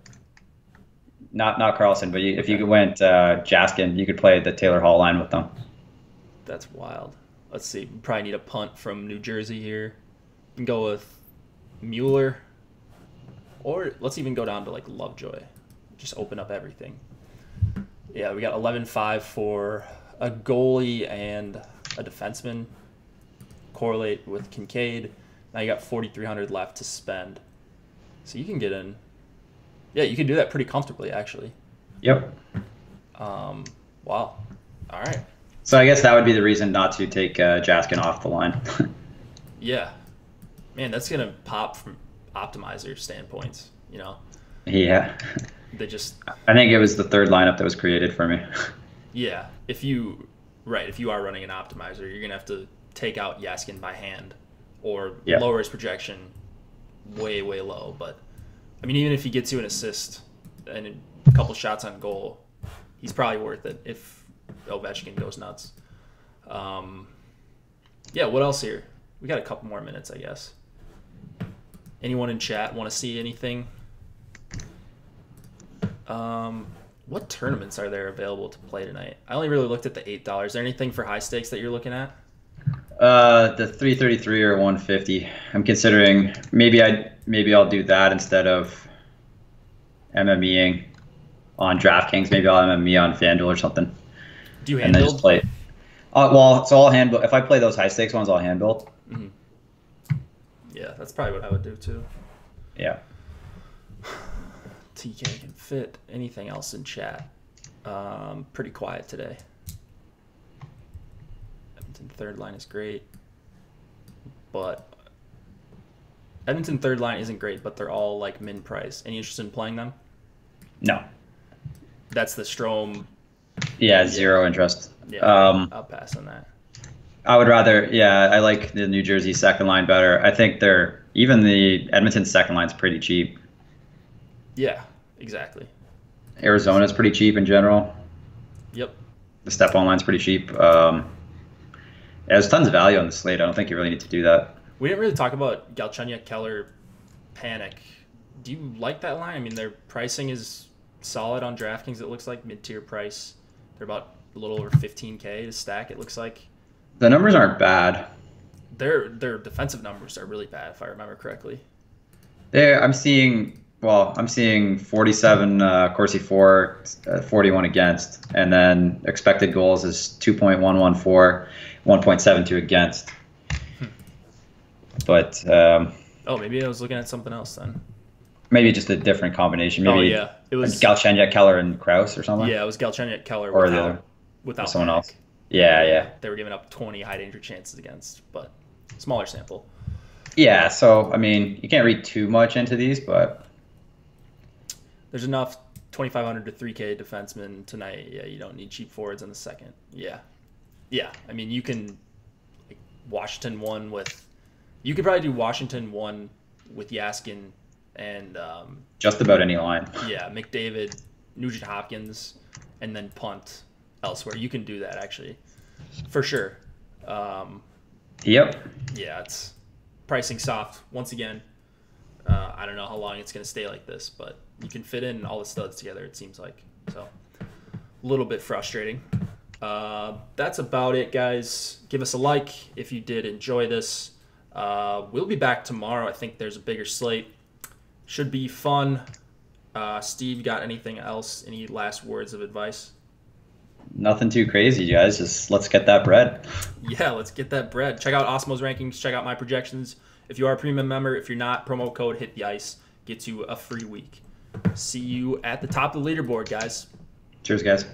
[SPEAKER 2] not Carlson. But if you went Jaskin, you could play the Taylor Hall line with them.
[SPEAKER 1] That's wild. Let's see. We probably need a punt from New Jersey here. We can go with Mueller. Or let's even go down to like Lovejoy. Just open up everything. Yeah, we got 11-5 for a goalie and a defenseman. Correlate with Kincaid. Now you got 4,300 left to spend. So you can get in. Yeah, you can do that pretty comfortably, actually.
[SPEAKER 2] Yep.
[SPEAKER 1] Wow. All right.
[SPEAKER 2] So I guess that would be the reason not to take Jaskin off the line.
[SPEAKER 1] Yeah. Man, that's going to pop from optimizer standpoints, you know?
[SPEAKER 2] Yeah.
[SPEAKER 1] They just...
[SPEAKER 2] I think it was the third lineup that was created for me.
[SPEAKER 1] Yeah. If you are running an optimizer, you're going to have to take out Yaskin by hand or lower his projection way, way low. But, I mean, even if he gets you an assist and a couple shots on goal, he's probably worth it if Ovechkin goes nuts. Yeah, what else here? We got a couple more minutes, I guess. Anyone in chat want to see anything? What tournaments are there available to play tonight? I only really looked at the $8. Is there anything for high stakes that you're looking at?
[SPEAKER 2] The 333 or 150. I'm considering maybe I'll do that instead of MMEing on DraftKings. Maybe I'll MME on FanDuel or something.
[SPEAKER 1] Do you hand
[SPEAKER 2] and then
[SPEAKER 1] build?
[SPEAKER 2] just play. Well, so I'll hand build. If I play those high stakes ones, I'll hand build.
[SPEAKER 1] Mm-hmm. Yeah, that's probably what I would do too.
[SPEAKER 2] Yeah.
[SPEAKER 1] TK can fit. Anything else in chat? Pretty quiet today. Edmonton third line is great, but Edmonton third line isn't great, but they're all like min price. Any interest in playing them?
[SPEAKER 2] No.
[SPEAKER 1] That's the Strome.
[SPEAKER 2] Yeah, zero interest.
[SPEAKER 1] Yeah, I'll pass on that.
[SPEAKER 2] I would rather, I like the New Jersey second line better. I think even the Edmonton second line's pretty cheap.
[SPEAKER 1] Yeah, exactly.
[SPEAKER 2] Arizona's pretty cheap in general.
[SPEAKER 1] Yep.
[SPEAKER 2] The step-on line's pretty cheap. There's tons of value on the slate. I don't think you really need to do that.
[SPEAKER 1] We didn't really talk about Galchenyuk, Keller, Panic. Do you like that line? I mean, their pricing is solid on DraftKings. It looks like mid-tier price. They're about a little over 15K to stack. It looks like
[SPEAKER 2] The numbers aren't bad.
[SPEAKER 1] their defensive numbers are really bad, if I remember correctly.
[SPEAKER 2] I'm seeing 47 Corsi for, 41 against, and then expected goals is 2.114, 1.72 against. But
[SPEAKER 1] Maybe I was looking at something else then.
[SPEAKER 2] maybe just a different combination. Maybe
[SPEAKER 1] it was
[SPEAKER 2] Galchenyuk, Keller, and Krause or something.
[SPEAKER 1] Yeah, it was Galchenyuk, Keller
[SPEAKER 2] Or the other.
[SPEAKER 1] without
[SPEAKER 2] Someone
[SPEAKER 1] Panic.
[SPEAKER 2] else. Yeah.
[SPEAKER 1] They were giving up 20 high danger chances against, but smaller sample.
[SPEAKER 2] Yeah, so I mean, you can't read too much into these, but
[SPEAKER 1] There's enough 2,500 to 3K defensemen tonight. Yeah, you don't need cheap forwards in the second. Yeah. I mean, you can Washington 1 with. You could probably do Washington 1 with Yaskin and
[SPEAKER 2] just about any line.
[SPEAKER 1] Yeah, McDavid, Nugent Hopkins, and then punt elsewhere. You can do that actually, for sure.
[SPEAKER 2] Yep.
[SPEAKER 1] Yeah, it's pricing soft once again. I don't know how long it's going to stay like this, but you can fit in all the studs together, it seems like. So, a little bit frustrating. That's about it, guys. Give us a like if you did enjoy this. We'll be back tomorrow. I think there's a bigger slate. Should be fun. Steve, got anything else? Any last words of advice?
[SPEAKER 2] Nothing too crazy, guys. Just let's get that bread.
[SPEAKER 1] Yeah, let's get that bread. Check out Osmo's rankings. Check out my projections. If you are a premium member, if you're not, promo code Hit the Ice gets you a free week. See you at the top of the leaderboard, guys.
[SPEAKER 2] Cheers, guys.